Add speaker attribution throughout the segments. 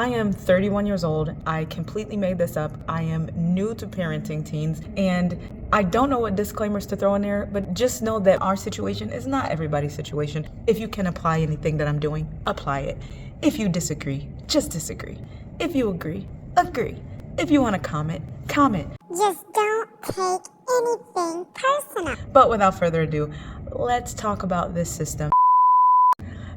Speaker 1: I am 31 years old. I completely made this up. I am new to parenting teens, and I don't know what disclaimers to throw in there, but just know that our situation is not everybody's situation. If you can apply anything that I'm doing, apply it. If you disagree, just disagree. If you agree, agree. If you want to comment, comment.
Speaker 2: Just don't take anything personal.
Speaker 1: But without further ado, let's talk about this system.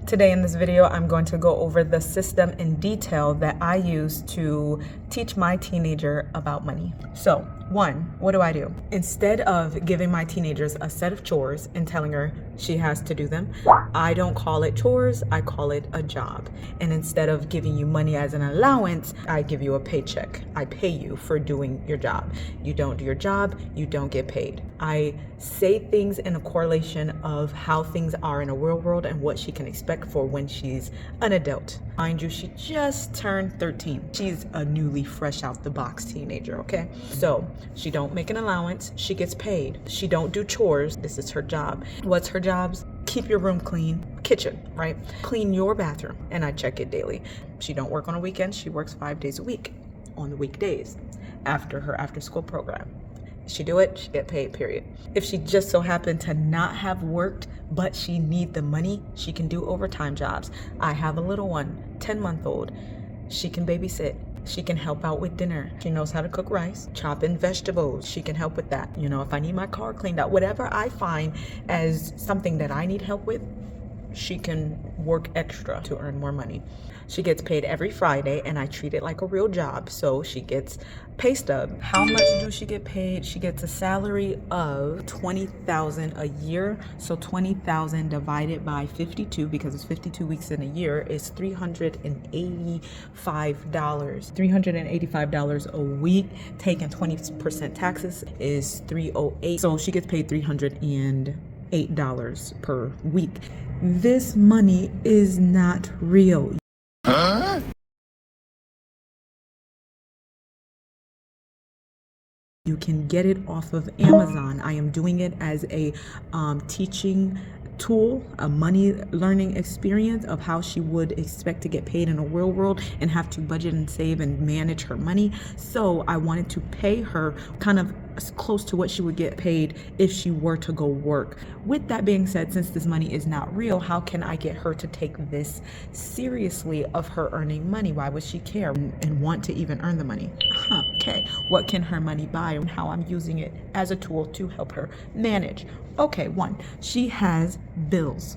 Speaker 1: Today in this video, I'm going to go over the system in detail that I use to teach my teenager about money. So, one, what do? Instead of giving my teenagers a set of chores and telling her she has to do them, I don't call it chores, I call it a job. And instead of giving you money as an allowance, I give you a paycheck. I pay you for doing your job. You don't do your job, you don't get paid. I say things in a correlation of how things are in a real world and what she can expect for when she's an adult. Mind you, she just turned 13. She's a newly fresh out the box teenager, okay? So she don't make an allowance, she gets paid. She don't do chores, this is her job. What's her jobs? Keep your room clean, kitchen, right? Clean your bathroom, and I check it daily. She don't work on a weekend, she works 5 days a week on the weekdays after her after school program. She do it, she get paid, period. If she just so happened to not have worked, but she need the money, she can do overtime jobs. I have a little one, 10-month-old. She can babysit. She can help out with dinner. She knows how to cook rice, chopping vegetables. She can help with that. You know, if I need my car cleaned out, whatever I find as something that I need help with, she can work extra to earn more money. She gets paid every Friday, and I treat it like a real job. So she gets pay stub. How much do she get paid? She gets a salary of $20,000 a year. So 20,000 divided by 52, because it's 52 weeks in a year, is $385. $385 a week. Taking 20% taxes is $308. So she gets paid $308 per week. This money is not real. Huh? You can get it off of Amazon. I am doing it as a teaching tool, a money learning experience of how she would expect to get paid in a real world and have to budget and save and manage her money. So I wanted to pay her kind of close to what she would get paid if she were to go work. With that being said, since this money is not real, how can I get her to take this seriously of her earning money? Why would she care and want to even earn the money? Okay, what can her money buy and how I'm using it as a tool to help her manage? Okay, one, she has bills.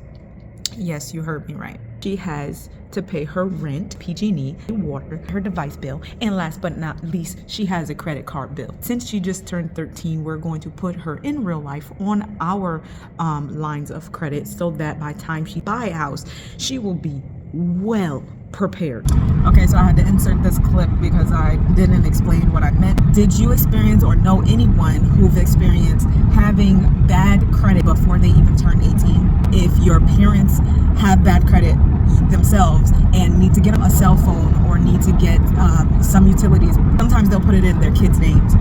Speaker 1: Yes, you heard me right. She has to pay her rent, PG&E, water, her device bill, and last but not least, she has a credit card bill. Since she just turned 13, we're going to put her in real life on our lines of credit so that by the time she buys a house, she will be well prepared. Okay, so I had to insert this clip because I didn't explain what I meant. Did you experience or know anyone who've experienced having bad credit before they even turn 18? If your parents have bad credit themselves and need to get a cell phone or need to get some utilities, sometimes they'll put it in their kids' names.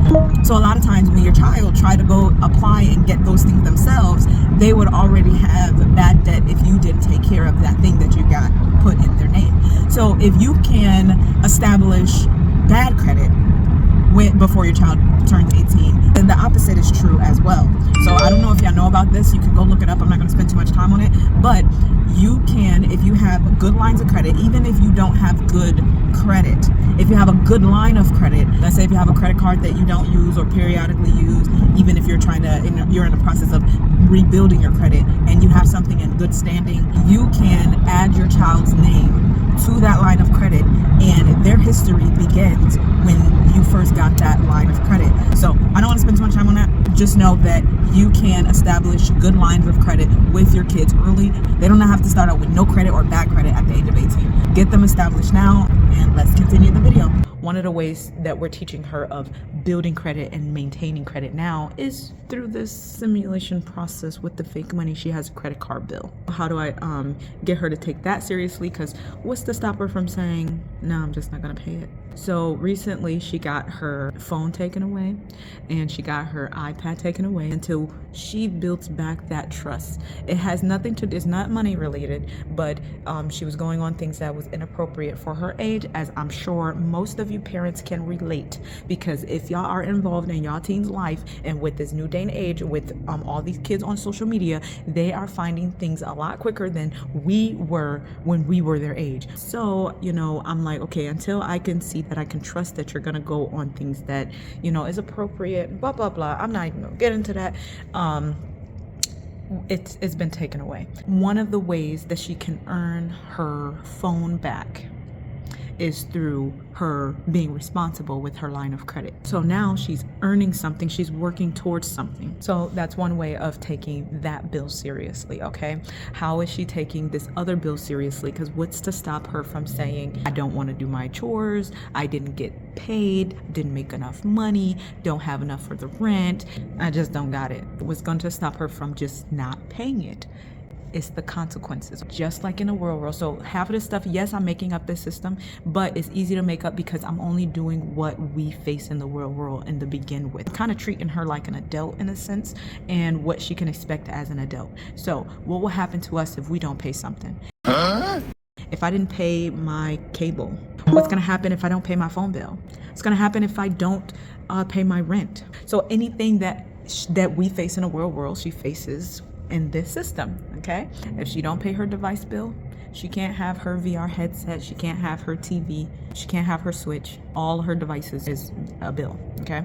Speaker 1: So a lot of times when your child try to go apply and get those things themselves, they would already have bad debt if you didn't take care of that thing that you got put in their name. So if you can establish bad credit before your child turns 18, then the opposite is true as well. So I don't know if y'all know about this. You can go look it up. I'm not going to spend too much time on it, but you can, if you have good lines of credit, even if you don't have good credit, if you have a good line of credit, let's say if you have a credit card that you don't use or periodically use, even if you're you're in the process of rebuilding your credit and you have something in good standing, you can add your child's name to that line of credit, and their history begins when you first got that line of credit. So I don't want to spend too much time on that. Just know that you can establish good lines of credit with your kids early. They don't have to start out with no credit or bad credit at the age of 18. Get them established now, and let's continue the video. One of the ways that we're teaching her of building credit and maintaining credit now is through this simulation process with the fake money. She has a credit card bill. How do I get her to take that seriously? Because what's to stop her from saying, no, I'm just not gonna pay it? So recently she got her phone taken away and she got her iPad taken away until she builds back that trust. It has nothing to, it's not money related, but she was going on things that was inappropriate for her age, as I'm sure most of you parents can relate, because if y'all are involved in y'all teen's life and with this new day and age with all these kids on social media, they are finding things a lot quicker than we were when we were their age. So, you know, I'm like, okay, until I can see that I can trust that you're gonna go on things that, you know, is appropriate, blah blah blah, I'm not even gonna get into that. It's been taken away. One of the ways that she can earn her phone back is through her being responsible with her line of credit. So now she's earning something, she's working towards something. So that's one way of taking that bill seriously, okay? How is she taking this other bill seriously? Because what's to stop her from saying, I don't want to do my chores, I didn't get paid, didn't make enough money, don't have enough for the rent, I just don't got it. What's going to stop her from just not paying it? It's the consequences, just like in the real world. So half of the stuff, yes, I'm making up this system, but it's easy to make up because I'm only doing what we face in the real world in the begin with. I'm kind of treating her like an adult in a sense, and what she can expect as an adult. So what will happen to us if we don't pay something? If I didn't pay my cable, what's gonna happen if I don't pay my phone bill? What's gonna happen if I don't pay my rent? So anything that we face in the real world, she faces in this system, okay? If she don't pay her device bill, she can't have her VR headset, she can't have her TV, she can't have her Switch. All her devices is a bill, okay?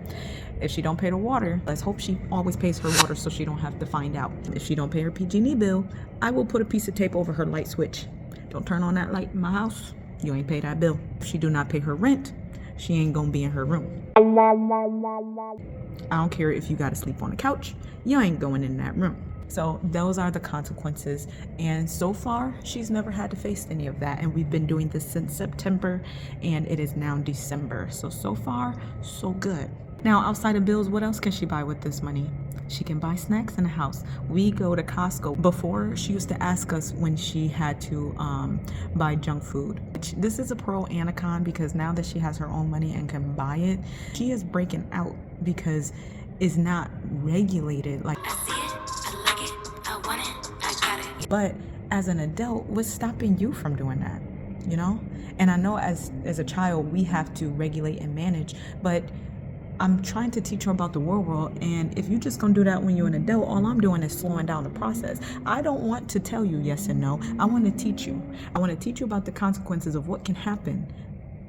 Speaker 1: If she don't pay the water, let's hope she always pays her water so she don't have to find out. If she don't pay her PG&E bill, I will put a piece of tape over her light switch. Don't turn on that light in my house, you ain't pay that bill. If she do not pay her rent, she ain't gonna be in her room. I don't care if you gotta sleep on the couch, you ain't going in that room. So those are the consequences, and so far she's never had to face any of that, and we've been doing this since September and it is now December. So far so good. Now outside of bills, what else can she buy with this money? She can buy snacks in the house. We go to Costco. Before, she used to ask us when she had to buy junk food. This is a pro and a con, because now that she has her own money and can buy it, she is breaking out because it's not regulated. Like, but as an adult, what's stopping you from doing that? You know? And I know as a child, we have to regulate and manage, but I'm trying to teach her about the real world. And if you're just gonna do that when you're an adult, all I'm doing is slowing down the process. I don't want to tell you yes and no. I want to teach you. I want to teach you about the consequences of what can happen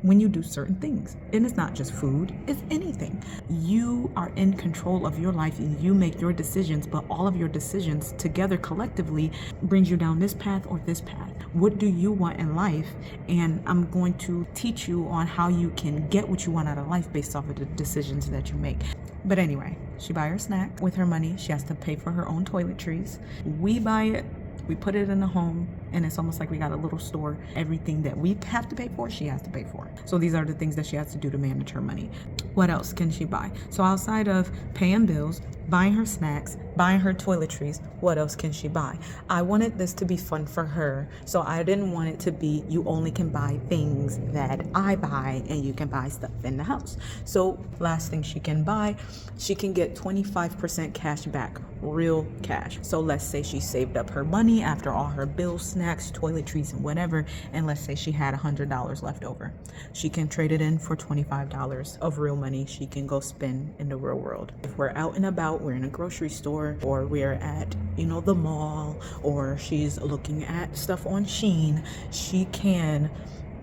Speaker 1: when you do certain things. And it's not just food, it's anything. You are in control of your life and you make your decisions, but all of your decisions together collectively brings you down this path or this path. What do you want in life? And I'm going to teach you on how you can get what you want out of life based off of the decisions that you make. But anyway, she buy her snack with her money. She has to pay for her own toiletries. We buy it, we put it in the home, and it's almost like we got a little store. Everything that we have to pay for, she has to pay for. So these are the things that she has to do to manage her money. What else can she buy? So outside of paying bills, buying her snacks, buying her toiletries, what else can she buy? I wanted this to be fun for her, so I didn't want it to be you only can buy things that I buy and you can buy stuff in the house. So last thing she can buy, she can get 25% cash back, real cash. So let's say she saved up her money after all her bills, snacks, toiletries, and whatever, and let's say she had $100 left over. She can trade it in for $25 of real money she can go spend in the real world. If we're out and about, we're in a grocery store, or we're at, the mall, or she's looking at stuff on Shein, she can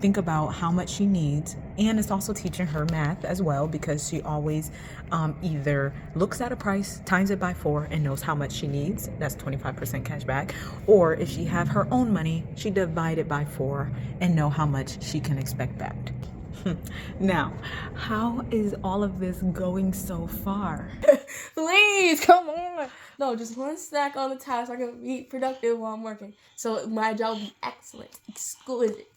Speaker 1: think about how much she needs. And it's also teaching her math as well, because she always either looks at a price, times it by 4, and knows how much she needs. That's 25% cash back. Or if she have her own money, she divide it by 4 and know how much she can expect back. Now, how is all of this going so far?
Speaker 3: Please, come on. No, just one snack on the time so I can be productive while I'm working. So my job will be excellent, exquisite.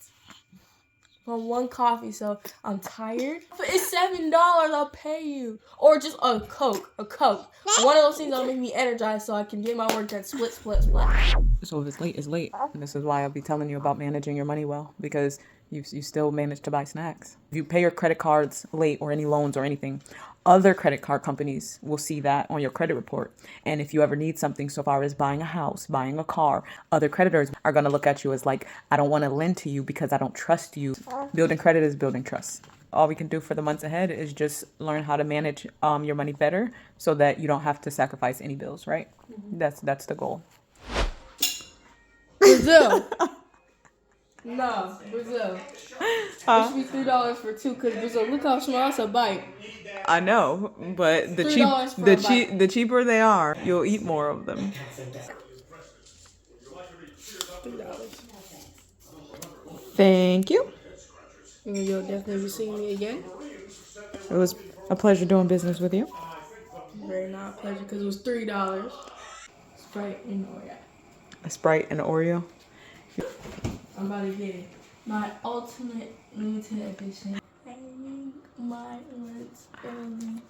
Speaker 3: from one coffee, so I'm tired. It's $7. I'll pay you, or just a Coke. One of those things that'll make me energized, so I can get my work done. Split.
Speaker 1: So if it's late, it's late. And this is why I'll be telling you about managing your money well, because you still manage to buy snacks. If you pay your credit cards late or any loans or anything, other credit card companies will see that on your credit report. And if you ever need something so far as buying a house, buying a car, other creditors are going to look at you as like, I don't want to lend to you because I don't trust you. Building credit is building trust. All we can do for the months ahead is just learn how to manage your money better so that you don't have to sacrifice any bills, right? That's the goal.
Speaker 3: Brazil. No, Brazil. It should be $3 for two, because Brazil, look how small, that's a bite.
Speaker 1: I know, but the cheaper they are, you'll eat more of them.
Speaker 3: $3.
Speaker 1: Thank you.
Speaker 3: You'll definitely be seeing me again.
Speaker 1: It was a pleasure doing business with you.
Speaker 3: Very not a pleasure, because it was $3. Sprite and Oreo.
Speaker 1: A Sprite and an Oreo.
Speaker 3: I'm about to get it. My ultimate limited edition. My lips early.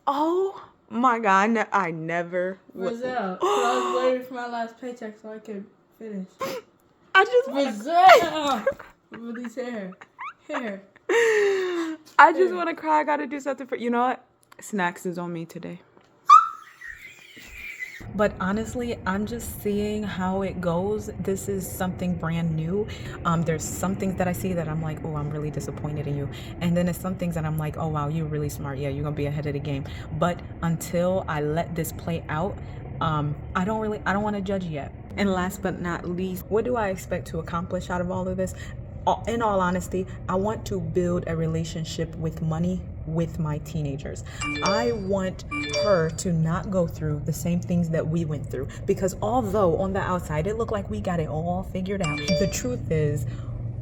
Speaker 1: Oh my God, I never.
Speaker 3: Brazil. So I was waiting for my last paycheck so I could finish.
Speaker 1: I just
Speaker 3: Brazil. Release hair.
Speaker 1: I just want to cry. I gotta do something for you. Know what? Snacks is on me today. But honestly, I'm just seeing how it goes. This is something brand new. There's some things that I see that I'm like, oh, I'm really disappointed in you. And then there's some things that I'm like, oh, wow, you're really smart. Yeah, you're going to be ahead of the game. But until I let this play out, I don't want to judge yet. And last but not least, what do I expect to accomplish out of all of this? In all honesty, I want to build a relationship with money with my teenagers. I want her to not go through the same things that we went through, because although on the outside it looked like we got it all figured out, the truth is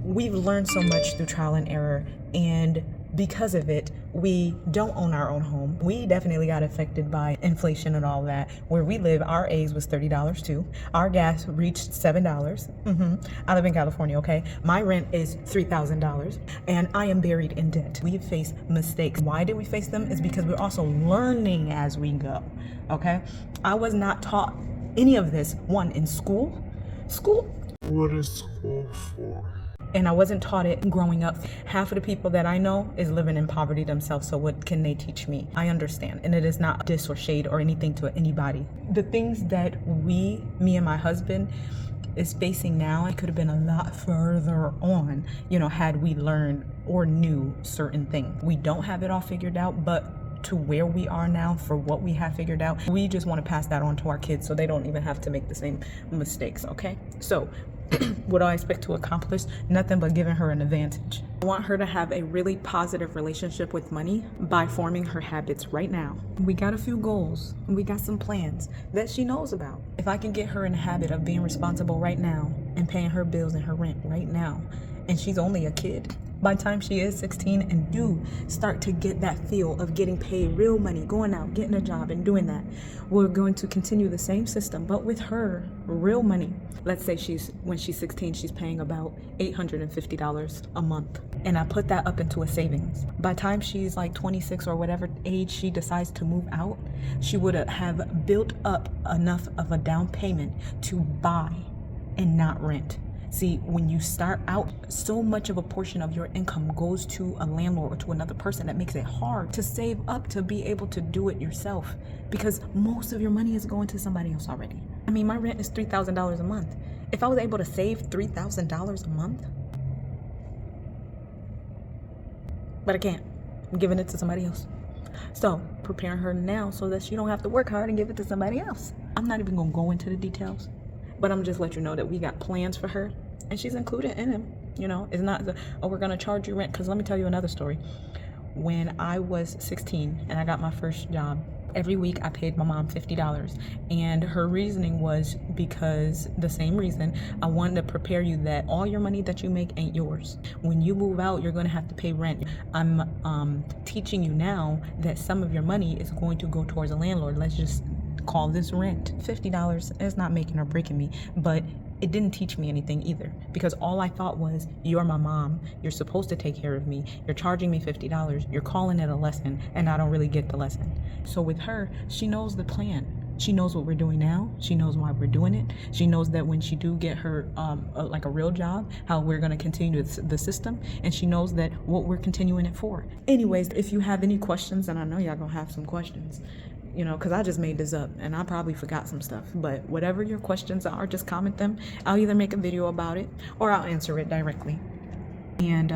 Speaker 1: we've learned so much through trial and error, and because of it, we don't own our own home. We definitely got affected by inflation and all that. Where we live, our A's was $30 too. Our gas reached $7. I live in California, okay? My rent is $3,000, and I am buried in debt. We've faced mistakes. Why did we face them? Is because we're also learning as we go, okay? I was not taught any of this, one, in school.
Speaker 4: What is school for?
Speaker 1: And I wasn't taught it growing up. Half of the people that I know is living in poverty themselves, so what can they teach me? I understand, and it is not diss or shade or anything to anybody. The things that me and my husband is facing now, it could have been a lot further on, had we learned or knew certain things. We don't have it all figured out, but to where we are now, for what we have figured out, we just want to pass that on to our kids so they don't even have to make the same mistakes, okay? So what do I expect to accomplish? Nothing but giving her an advantage. I want her to have a really positive relationship with money by forming her habits right now. We got a few goals, and we got some plans that she knows about. If I can get her in the habit of being responsible right now and paying her bills and her rent right now, and she's only a kid, by the time she is 16 and do start to get that feel of getting paid real money, going out, getting a job and doing that, we're going to continue the same system, but with her real money. Let's say when she's 16, she's paying about $850 a month. And I put that up into a savings. By the time she's like 26 or whatever age she decides to move out, she would have built up enough of a down payment to buy and not rent. See, when you start out, so much of a portion of your income goes to a landlord or to another person that makes it hard to save up to be able to do it yourself, because most of your money is going to somebody else already. I mean, my rent is $3,000 a month. If I was able to save $3,000 a month, but I can't. I'm giving it to somebody else. So preparing her now so that she don't have to work hard and give it to somebody else. I'm not even gonna go into the details, but I'm just let you know that we got plans for her, and she's included in them. It's not we're gonna charge you rent. Because let me tell you another story. When I was 16 and I got my first job, every week I paid my mom $50, and her reasoning was because the same reason, I wanted to prepare you that all your money that you make ain't yours. When you move out, you're going to have to pay rent. I'm teaching you now that some of your money is going to go towards a landlord. Let's just call this rent. $50 is not making or breaking me, but it didn't teach me anything either, because all I thought was, you're my mom, you're supposed to take care of me, you're charging me $50, you're calling it a lesson, and I don't really get the lesson. So with her, she knows the plan. She knows what we're doing now. She knows why we're doing it. She knows that when she do get her like a real job, how we're going to continue the system, and she knows that what we're continuing it for. Anyways, if you have any questions, and I know y'all gonna have some questions, you know, because I just made this up and I probably forgot some stuff, but whatever your questions are, just comment them. I'll either make a video about it or I'll answer it directly. And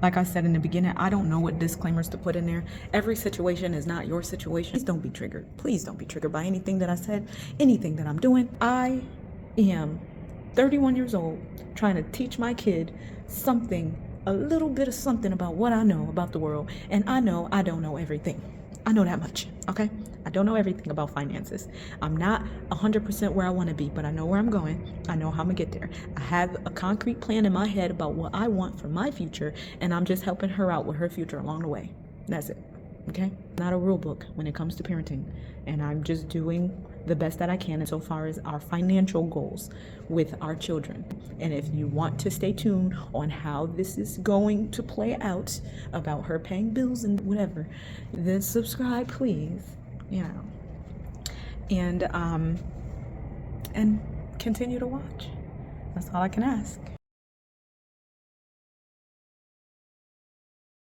Speaker 1: like I said in the beginning, I don't know what disclaimers to put in there. Every situation is not your situation. Please don't be triggered. Please don't be triggered by anything that I said, anything that I'm doing. I am 31 years old, trying to teach my kid something, a little bit of something about what I know about the world. And I know I don't know everything. I know that much, okay? I don't know everything about finances. I'm not 100% where I want to be, but I know where I'm going. I know how I'm gonna get there. I have a concrete plan in my head about what I want for my future, and I'm just helping her out with her future along the way. That's it, okay? Not a rule book when it comes to parenting, and I'm just doing the best that I can insofar as our financial goals with our children. And if you want to stay tuned on how this is going to play out about her paying bills and whatever, then subscribe, please. You know, and continue to watch. That's all I can ask.